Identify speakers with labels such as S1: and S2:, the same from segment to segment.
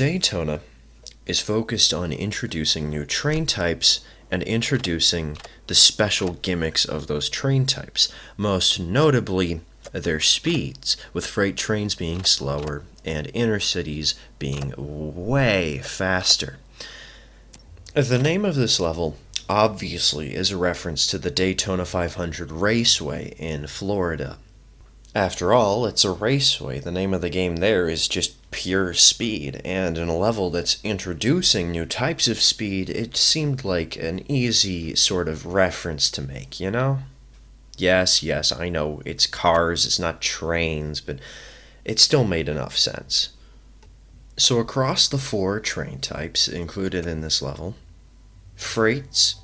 S1: Daytona is focused on introducing new train types and introducing the special gimmicks of those train types, most notably their speeds, with freight trains being slower and intercities being way faster. The name of this level obviously is a reference to the Daytona 500 Raceway in Florida. After all, it's a raceway. The name of the game there is just pure speed, and in a level that's introducing new types of speed, it seemed like an easy sort of reference to make, you know? Yes, I know it's cars, it's not trains, but it still made enough sense. So, across the four train types included in this level, freights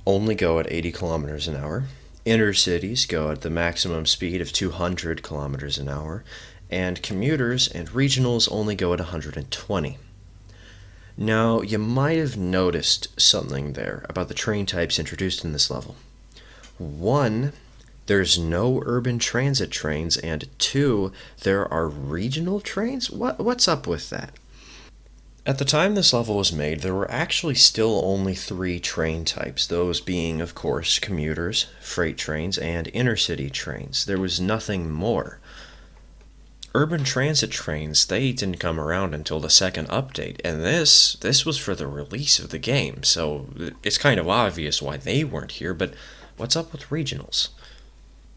S1: only go at 80 kilometers an hour. Intercities go at the maximum speed of 200 kilometers an hour, and commuters and regionals only go at 120. Now, you might have noticed something there about the train types introduced in this level. One, there's no urban transit trains, and two, there are regional trains? What's up with that? At the time this level was made, there were actually still only three train types, those being, of course, commuters, freight trains, and intercity trains. There was nothing more. Urban transit trains, they didn't come around until the second update, and this was for the release of the game, so it's kind of obvious why they weren't here, but what's up with regionals?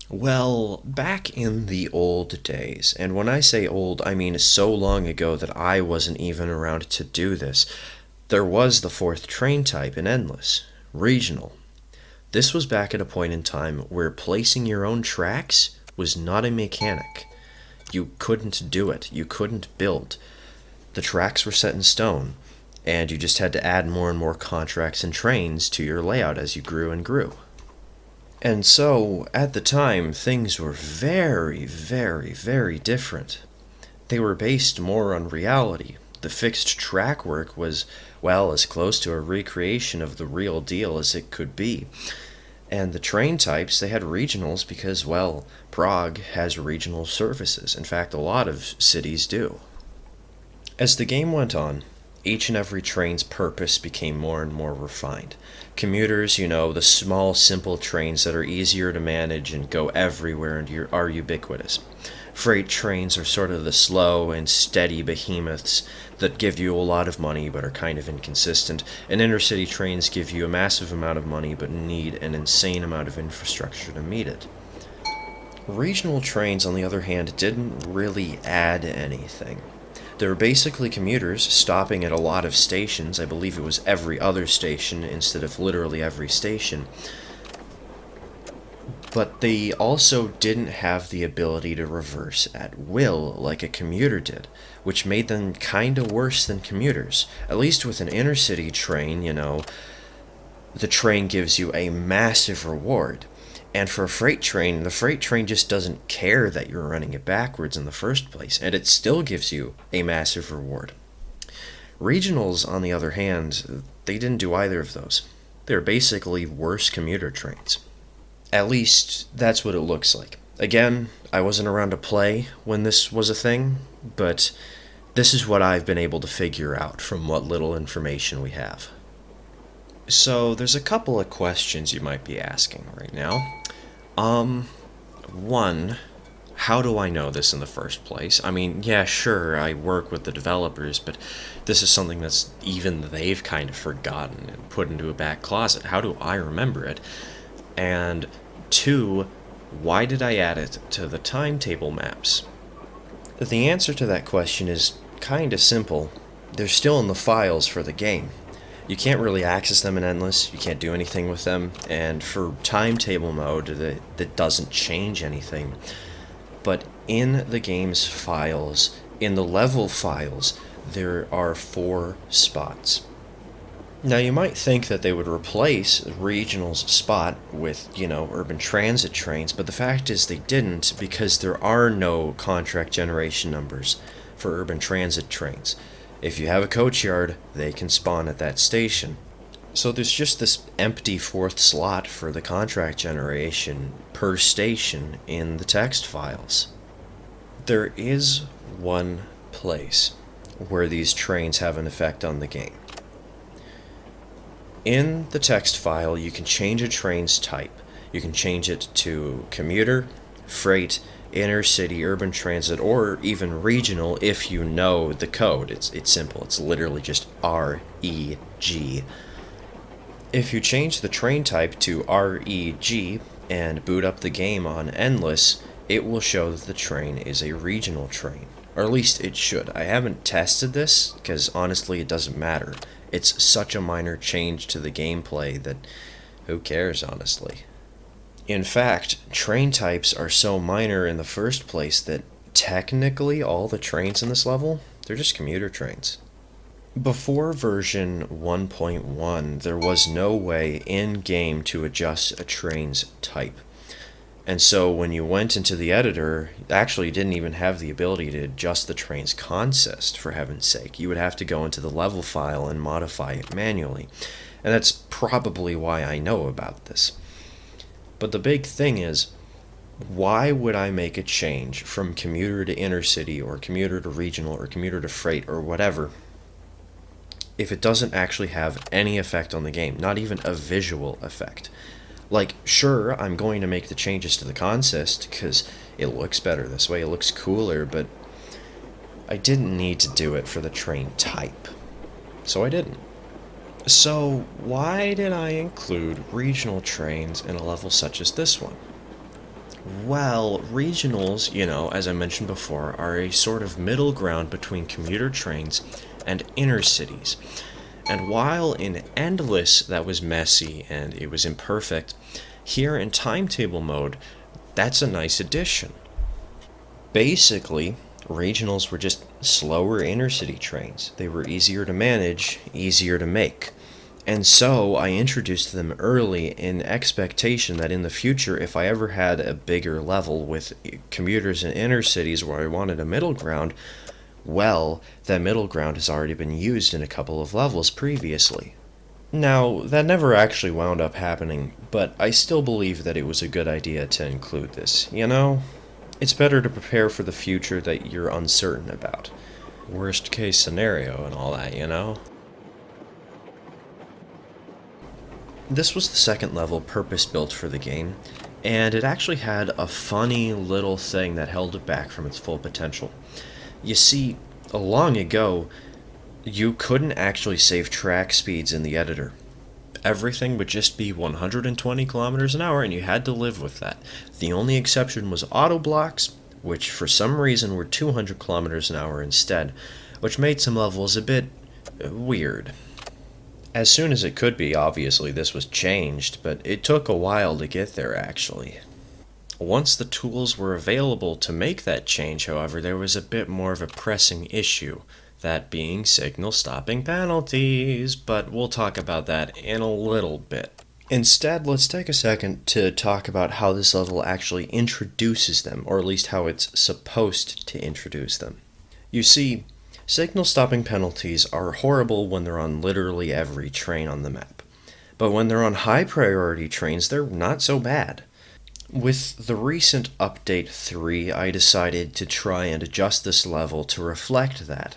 S1: Well, back in the old days, and when I say old, I mean so long ago that I wasn't even around to do this, there was the fourth train type in Endless, regional. This was back at a point in time where placing your own tracks was not a mechanic. You couldn't do it, you couldn't build. The tracks were set in stone, and you just had to add more and more contracts and trains to your layout as you grew and grew. And so, at the time, things were very different. They were based more on reality. The fixed track work was, well, as close to a recreation of the real deal as it could be. And the train types, they had regionals because, well, Prague has regional services. In fact, a lot of cities do. As the game went on, each and every train's purpose became more and more refined. Commuters, the small, simple trains that are easier to manage and go everywhere and are ubiquitous. Freight trains are sort of the slow and steady behemoths that give you a lot of money but are kind of inconsistent, and intercity trains give you a massive amount of money but need an insane amount of infrastructure to meet it. Regional trains, on the other hand, didn't really add anything. They were basically commuters stopping at a lot of stations. I believe it was every other station instead of literally every station. But they also didn't have the ability to reverse at will like a commuter did, which made them kinda worse than commuters. At least with an intercity train, the train gives you a massive reward. And for a freight train, the freight train just doesn't care that you're running it backwards in the first place, and it still gives you a massive reward. Regionals, on the other hand, they didn't do either of those. They're basically worse commuter trains. At least, that's what it looks like. Again, I wasn't around to play when this was a thing, but this is what I've been able to figure out from what little information we have. So, there's a couple of questions you might be asking right now. One, how do I know this in the first place? I mean, yeah, sure, I work with the developers, but this is something that's even they've kind of forgotten and put into a back closet. How do I remember it? And two, why did I add it to the timetable maps? The answer to that question is kinda simple. They're still in the files for the game. You can't really access them in Endless, you can't do anything with them, and for timetable mode, that doesn't change anything. But in the game's files, in the level files, there are 4 spots. Now you might think that they would replace Regional's spot with, urban transit trains, but the fact is they didn't because there are no contract generation numbers for urban transit trains. If you have a coach yard, they can spawn at that station. So there's just this empty 4th slot for the contract generation per station in the text files. There is one place where these trains have an effect on the game. In the text file, you can change a train's type. You can change it to commuter, freight, inner city, urban transit, or even regional if you know the code. It's simple. It's literally just REG. If you change the train type to REG and boot up the game on Endless, it will show that the train is a regional train. Or at least it should. I haven't tested this because honestly it doesn't matter. It's such a minor change to the gameplay that who cares, honestly. In fact, train types are so minor in the first place that technically all the trains in this level, they're just commuter trains. Before version 1.1, there was no way in-game to adjust a train's type. And so when you went into the editor, actually you didn't even have the ability to adjust the train's consist, for heaven's sake. You would have to go into the level file and modify it manually. And that's probably why I know about this. But the big thing is, why would I make a change from commuter to inner city or commuter to regional or commuter to freight or whatever if it doesn't actually have any effect on the game, not even a visual effect? Like, sure, I'm going to make the changes to the consist because it looks better this way, it looks cooler, but I didn't need to do it for the train type. So I didn't. So why did I include regional trains in a level such as this one? Well, regionals, as I mentioned before, are a sort of middle ground between commuter trains and inner cities. And while in Endless that was messy and it was imperfect, here in timetable mode, that's a nice addition. Basically, regionals were just slower inner city trains. They were easier to manage, easier to make. And so I introduced them early in expectation that in the future, if I ever had a bigger level with commuters in inner cities where I wanted a middle ground, well, that middle ground has already been used in a couple of levels previously. Now, that never actually wound up happening, but I still believe that it was a good idea to include this, It's better to prepare for the future that you're uncertain about. Worst case scenario and all that. This was the second level purpose-built for the game, and it actually had a funny little thing that held it back from its full potential. You see, long ago, you couldn't actually save track speeds in the editor. Everything would just be 120 kilometers an hour, and you had to live with that. The only exception was auto blocks, which for some reason were 200 kilometers an hour instead, which made some levels a bit weird. As soon as it could be, obviously, this was changed, but it took a while to get there, actually. Once the tools were available to make that change, however, there was a bit more of a pressing issue, that being signal stopping penalties, but we'll talk about that in a little bit. Instead, let's take a second to talk about how this level actually introduces them, or at least how it's supposed to introduce them. You see, signal stopping penalties are horrible when they're on literally every train on the map, but when they're on high priority trains, they're not so bad. With the recent Update 3, I decided to try and adjust this level to reflect that.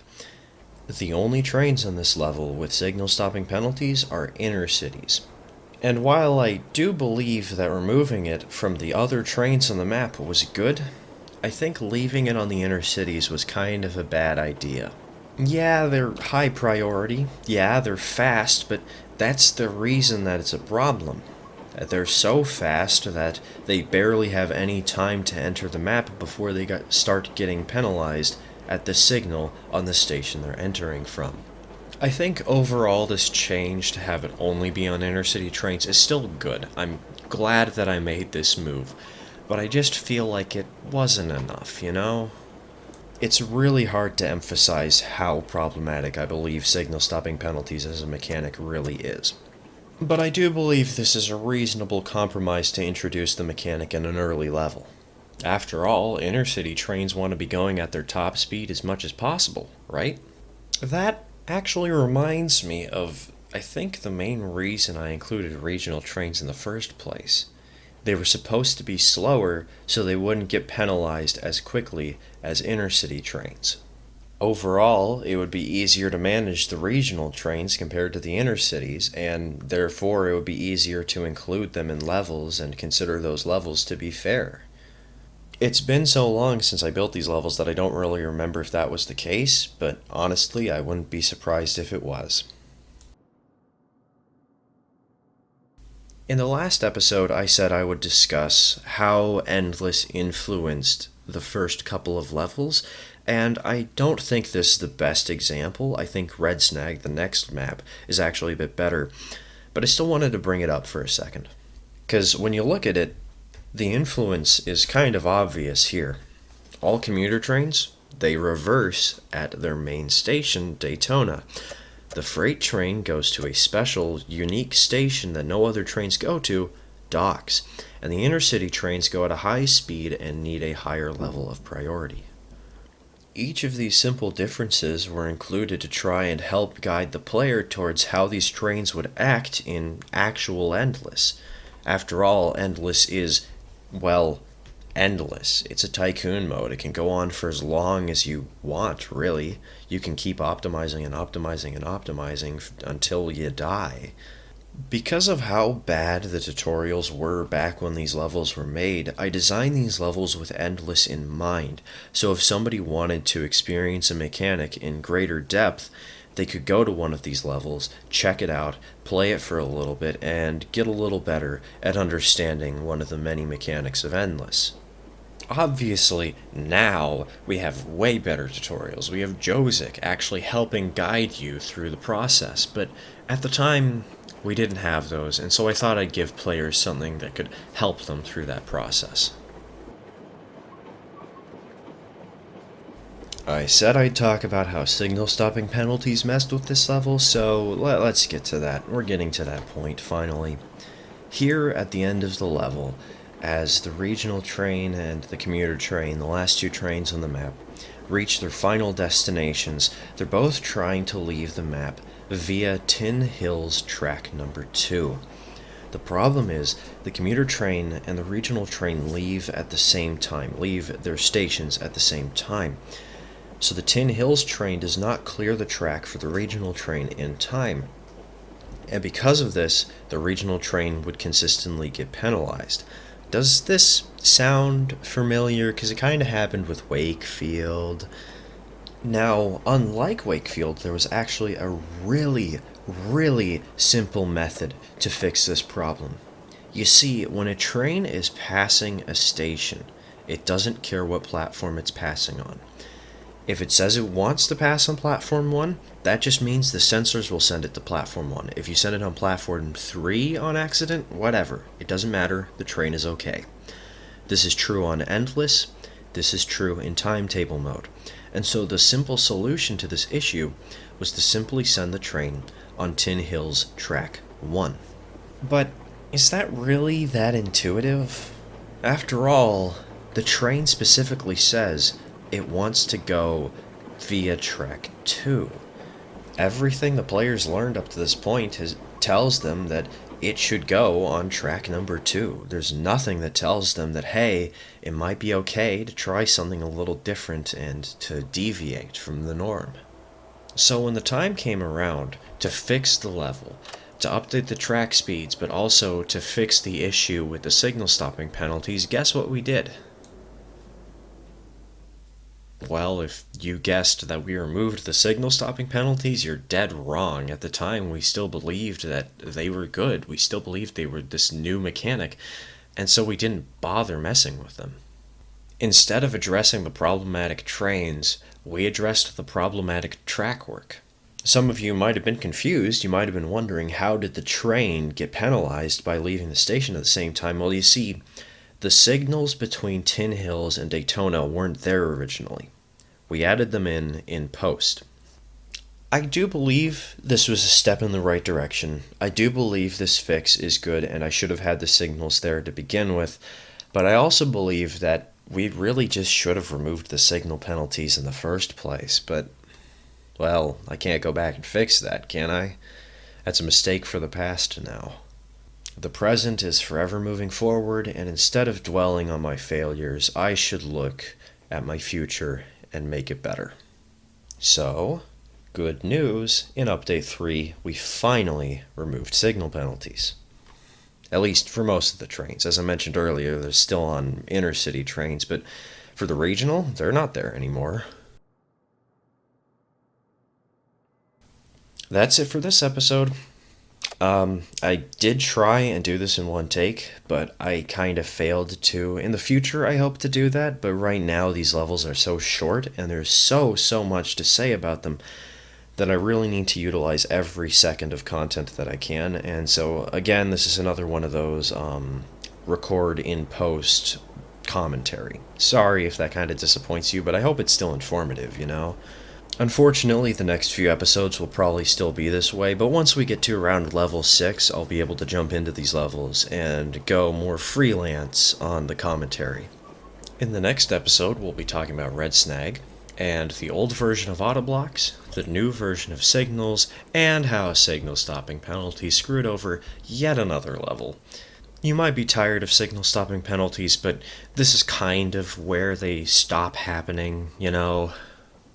S1: The only trains on this level with signal stopping penalties are inner cities. And while I do believe that removing it from the other trains on the map was good, I think leaving it on the inner cities was kind of a bad idea. Yeah, they're high priority, yeah, they're fast, but that's the reason that it's a problem. They're so fast that they barely have any time to enter the map before they start getting penalized at the signal on the station they're entering from. I think overall this change to have it only be on inner city trains is still good. I'm glad that I made this move, but I just feel like it wasn't enough, It's really hard to emphasize how problematic I believe signal stopping penalties as a mechanic really is. But I do believe this is a reasonable compromise to introduce the mechanic in an early level. After all, inner city trains want to be going at their top speed as much as possible, right? That actually reminds me of, I think, the main reason I included regional trains in the first place. They were supposed to be slower so they wouldn't get penalized as quickly as inner city trains. Overall, it would be easier to manage the regional trains compared to the inner cities, and therefore it would be easier to include them in levels and consider those levels to be fair. It's been so long since I built these levels that I don't really remember if that was the case, but honestly, I wouldn't be surprised if it was. In the last episode, I said I would discuss how Endless influenced the first couple of levels, and I don't think this is the best example. I think Red Snag, the next map, is actually a bit better, but I still wanted to bring it up for a second. Because when you look at it, the influence is kind of obvious here. All commuter trains, they reverse at their main station, Daytona. The freight train goes to a special, unique station that no other trains go to, docks, and the intercity trains go at a high speed and need a higher level of priority. Each of these simple differences were included to try and help guide the player towards how these trains would act in actual Endless. After all, Endless is, well, endless. It's a tycoon mode. It can go on for as long as you want, really. You can keep optimizing and optimizing and optimizing until you die. Because of how bad the tutorials were back when these levels were made, I designed these levels with Endless in mind, so if somebody wanted to experience a mechanic in greater depth, they could go to one of these levels, check it out, play it for a little bit, and get a little better at understanding one of the many mechanics of Endless. Obviously, now we have way better tutorials. We have Josic actually helping guide you through the process, but at the time, we didn't have those, and so I thought I'd give players something that could help them through that process. I said I'd talk about how signal stopping penalties messed with this level, so let's get to that. We're getting to that point, finally. Here, at the end of the level, as the regional train and the commuter train, the last two trains on the map, reach their final destinations, they're both trying to leave the map via Tin Hills track number 2. The problem is, the commuter train and the regional train leave at the same time, leave their stations at the same time. So the Tin Hills train does not clear the track for the regional train in time. And because of this, the regional train would consistently get penalized. Does this sound familiar? Because it kind of happened with Wakefield. Now, unlike Wakefield, there was actually a really simple method to fix this problem. You see, when a train is passing a station, it doesn't care what platform it's passing on. If it says it wants to pass on platform 1, that just means the sensors will send it to platform 1. If you send it on platform 3 on accident, whatever. It doesn't matter, the train is okay. This is true on Endless, this is true in timetable mode. And so the simple solution to this issue was to simply send the train on Tin Hills track 1. But is that really that intuitive? After all, the train specifically says it wants to go via track 2. Everything the players learned up to this point tells them that it should go on track number 2. There's nothing that tells them that, hey, it might be okay to try something a little different and to deviate from the norm. So when the time came around to fix the level, to update the track speeds, but also to fix the issue with the signal stopping penalties, guess what we did? Well, if you guessed that we removed the signal stopping penalties, you're dead wrong. At the time, we still believed that they were good. We still believed they were this new mechanic, and so we didn't bother messing with them. Instead of addressing the problematic trains, we addressed the problematic track work. Some of you might have been confused. You might have been wondering, how did the train get penalized by leaving the station at the same time? Well, you see, the signals between Tin Hills and Daytona weren't there originally. We added them in post. I do believe this was a step in the right direction. I do believe this fix is good, and I should have had the signals there to begin with, but I also believe that we really just should have removed the signal penalties in the first place, but, well, I can't go back and fix that, can I? That's a mistake for the past now. The present is forever moving forward, and instead of dwelling on my failures, I should look at my future and make it better. So, good news, in Update 3, we finally removed signal penalties. At least for most of the trains. As I mentioned earlier, they're still on intercity trains, but for the regional, they're not there anymore. That's it for this episode. I did try and do this in one take, but I kind of failed to. In the future, I hope to do that, but right now these levels are so short and there's so much to say about them that I really need to utilize every second of content that I can. And so, again, this is another one of those record in post commentary. Sorry if that kind of disappoints you, but I hope it's still informative, you know? Unfortunately, the next few episodes will probably still be this way, but once we get to around level 6, I'll be able to jump into these levels and go more freelance on the commentary. In the next episode, we'll be talking about Red Snag, and the old version of Autoblocks, the new version of Signals, and how a signal stopping penalty screwed over yet another level. You might be tired of signal stopping penalties, but this is kind of where they stop happening, you know?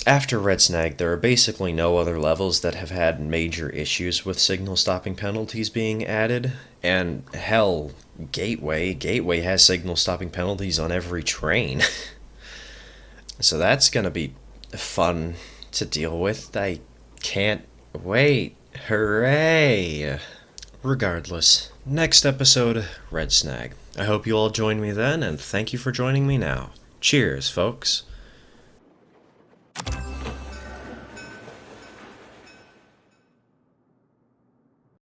S1: After Red Snag, there are basically no other levels that have had major issues with signal stopping penalties being added. And hell, Gateway has signal stopping penalties on every train. So that's gonna be fun to deal with. I can't wait. Hooray! Regardless, next episode, Red Snag. I hope you all join me then, and thank you for joining me now. Cheers, folks.